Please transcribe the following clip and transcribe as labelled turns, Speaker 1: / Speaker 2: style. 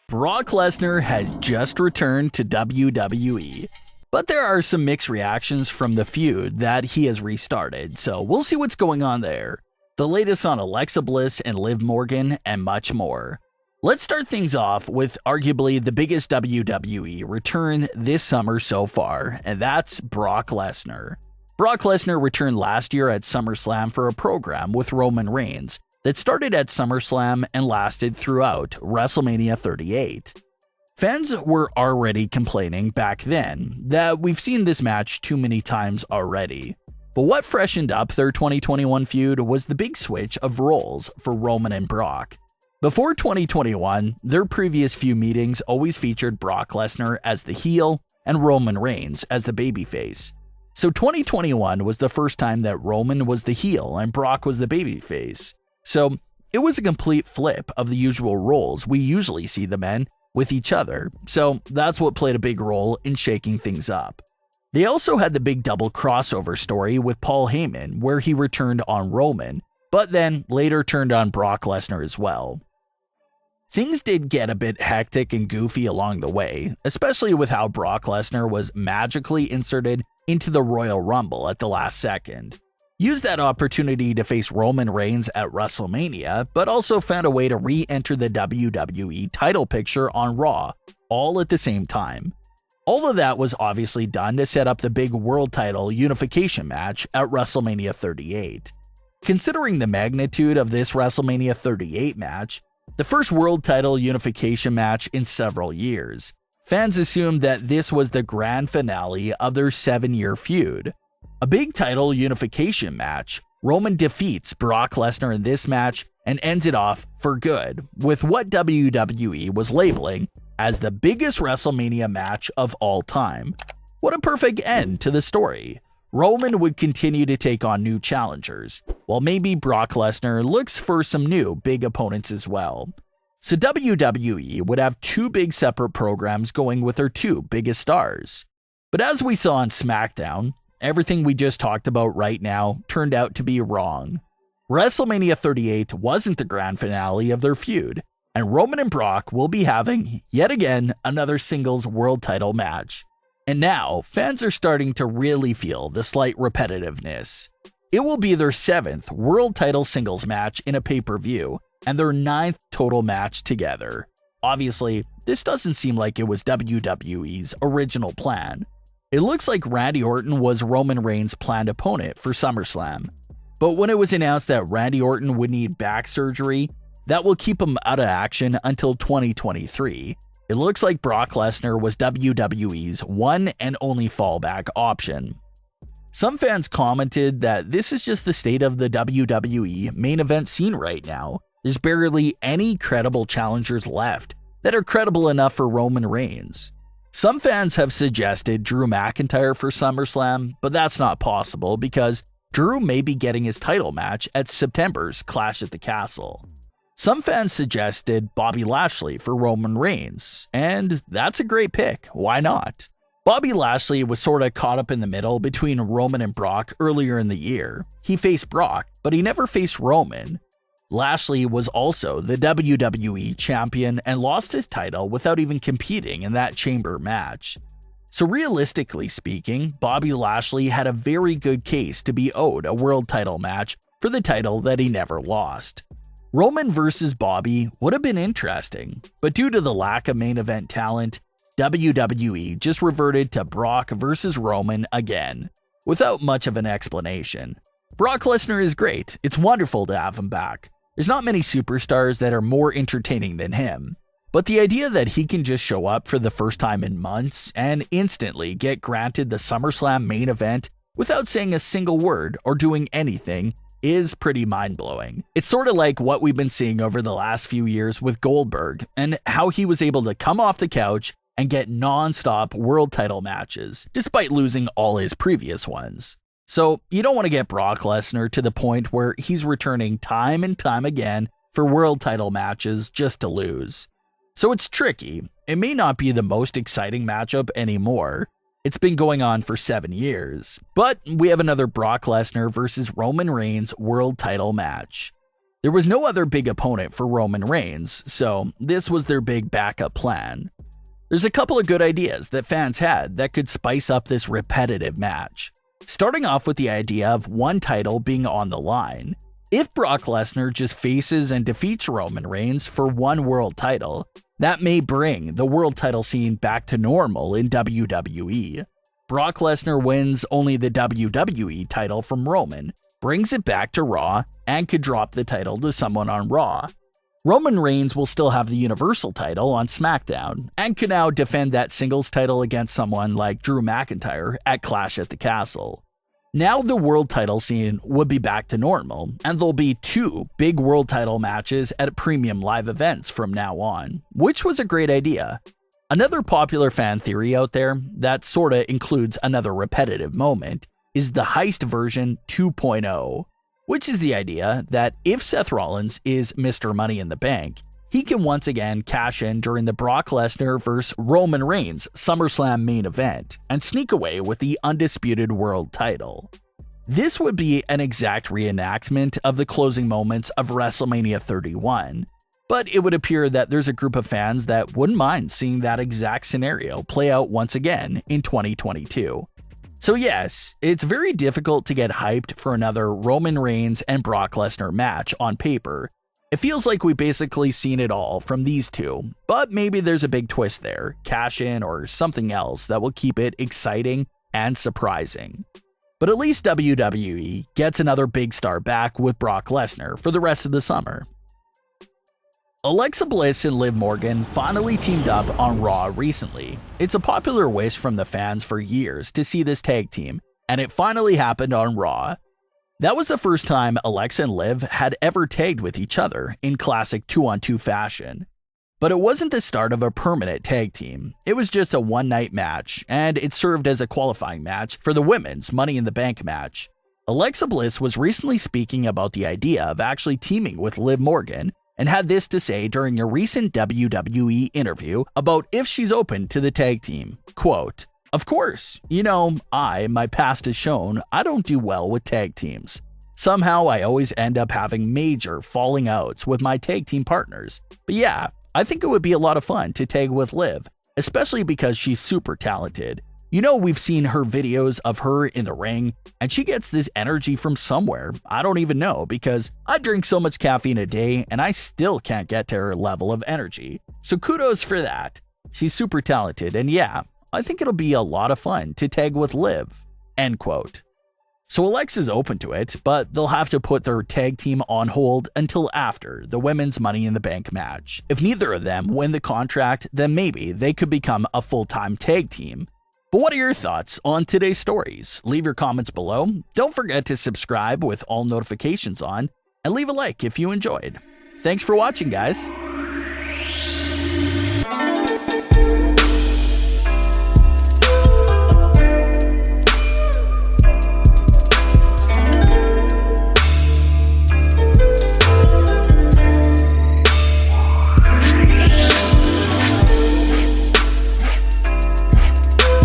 Speaker 1: Brock Lesnar has just returned to WWE, but there are some mixed reactions from the feud that he has restarted, so we'll see what's going on there. The latest on Alexa Bliss and Liv Morgan, and much more. Let's start things off with arguably the biggest WWE return this summer so far, and that's Brock Lesnar. Brock Lesnar returned last year at Summerslam for a program with Roman Reigns that started at SummerSlam and lasted throughout WrestleMania 38. Fans were already complaining back then that we've seen this match too many times already. But what freshened up their 2021 feud was the big switch of roles for Roman and Brock. Before 2021, their previous few meetings always featured Brock Lesnar as the heel and Roman Reigns as the babyface. So 2021 was the first time that Roman was the heel and Brock was the babyface. So it was a complete flip of the usual roles we usually see the men with each other, so that's what played a big role in shaking things up. They also had the big double crossover story with Paul Heyman where he returned on Roman, but then later turned on Brock Lesnar as well. Things did get a bit hectic and goofy along the way, especially with how Brock Lesnar was magically inserted into the Royal Rumble at the last second. Used that opportunity to face Roman Reigns at WrestleMania, but also found a way to re-enter the WWE title picture on Raw, all at the same time. All of that was obviously done to set up the big world title unification match at WrestleMania 38. Considering the magnitude of this WrestleMania 38 match, the first world title unification match in several years, fans assumed that this was the grand finale of their 7-year feud. A big title unification match, Roman defeats Brock Lesnar in this match and ends it off for good with what WWE was labeling as the biggest WrestleMania match of all time. What a perfect end to the story. Roman would continue to take on new challengers, while maybe Brock Lesnar looks for some new big opponents as well. So WWE would have 2 big separate programs going with their 2 biggest stars. But as we saw on Smackdown, everything we just talked about right now turned out to be wrong. WrestleMania 38 wasn't the grand finale of their feud, and Roman and Brock will be having, yet again, another singles world title match. And now, fans are starting to really feel the slight repetitiveness. It will be their 7th world title singles match in a pay-per-view, and their 9th total match together. Obviously, this doesn't seem like it was WWE's original plan. It looks like Randy Orton was Roman Reigns' planned opponent for SummerSlam. But when it was announced that Randy Orton would need back surgery, that will keep him out of action until 2023. It looks like Brock Lesnar was WWE's one and only fallback option. Some fans commented that this is just the state of the WWE main event scene right now. There's barely any credible challengers left that are credible enough for Roman Reigns. Some fans have suggested Drew McIntyre for SummerSlam, but that's not possible because Drew may be getting his title match at September's Clash at the Castle. Some fans suggested Bobby Lashley for Roman Reigns, and that's a great pick, why not? Bobby Lashley was sorta caught up in the middle between Roman and Brock earlier in the year. He faced Brock, but he never faced Roman. Lashley was also the WWE champion and lost his title without even competing in that chamber match. So realistically speaking, Bobby Lashley had a very good case to be owed a world title match for the title that he never lost. Roman versus Bobby would have been interesting, but due to the lack of main event talent, WWE just reverted to Brock versus Roman again, without much of an explanation. Brock Lesnar is great, it's wonderful to have him back. There's not many superstars that are more entertaining than him. But the idea that he can just show up for the first time in months and instantly get granted the SummerSlam main event without saying a single word or doing anything is pretty mind-blowing. It's sort of like what we've been seeing over the last few years with Goldberg and how he was able to come off the couch and get non-stop world title matches, despite losing all his previous ones. So you don't want to get Brock Lesnar to the point where he's returning time and time again for world title matches just to lose. So it's tricky. It may not be the most exciting matchup anymore, It's been going on for 7 years. But we have another Brock Lesnar versus Roman Reigns world title match. There was no other big opponent for Roman Reigns, so this was their big backup plan. There's a couple of good ideas that fans had that could spice up this repetitive match. Starting off with the idea of one title being on the line. If Brock Lesnar just faces and defeats Roman Reigns for one world title, that may bring the world title scene back to normal in WWE. Brock Lesnar wins only the WWE title from Roman, brings it back to Raw, and could drop the title to someone on Raw. Roman Reigns will still have the Universal title on Smackdown, and can now defend that singles title against someone like Drew McIntyre at Clash at the Castle. Now the world title scene would be back to normal, and there'll be 2 big world title matches at premium live events from now on, which was a great idea. Another popular fan theory out there that sorta includes another repetitive moment is the Heist version 2.0, which is the idea that if Seth Rollins is Mr. Money in the Bank, he can once again cash in during the Brock Lesnar vs. Roman Reigns Summerslam main event and sneak away with the undisputed world title. This would be an exact reenactment of the closing moments of WrestleMania 31, but it would appear that there's a group of fans that wouldn't mind seeing that exact scenario play out once again in 2022. So yes, it's very difficult to get hyped for another Roman Reigns and Brock Lesnar match on paper. It feels like we've basically seen it all from these two, but maybe there's a big twist there, cash in or something else that will keep it exciting and surprising. But at least WWE gets another big star back with Brock Lesnar for the rest of the summer. Alexa Bliss and Liv Morgan finally teamed up on Raw recently. It's a popular wish from the fans for years to see this tag team, and it finally happened on Raw. That was the first time Alexa and Liv had ever tagged with each other in classic 2-on-2 fashion. But it wasn't the start of a permanent tag team. It was just a one-night match, and it served as a qualifying match for the women's Money in the Bank match. Alexa Bliss was recently speaking about the idea of actually teaming with Liv Morgan, and had this to say during a recent WWE interview about if she's open to the tag team. Quote, "Of course, my past has shown I don't do well with tag teams. Somehow I always end up having major falling outs with my tag team partners. But yeah, I think it would be a lot of fun to tag with Liv, especially because she's super talented. We've seen her videos of her in the ring, and she gets this energy from somewhere. I don't even know, because I drink so much caffeine a day, and I still can't get to her level of energy. So kudos for that. She's super talented, and yeah, I think it'll be a lot of fun to tag with Liv." End quote. So Alexa's open to it, but they'll have to put their tag team on hold until after the women's Money in the Bank match. If neither of them win the contract, then maybe they could become a full-time tag team. But what are your thoughts on today's stories? Leave your comments below. Don't forget to subscribe with all notifications on, and leave a like if you enjoyed. Thanks for watching, guys.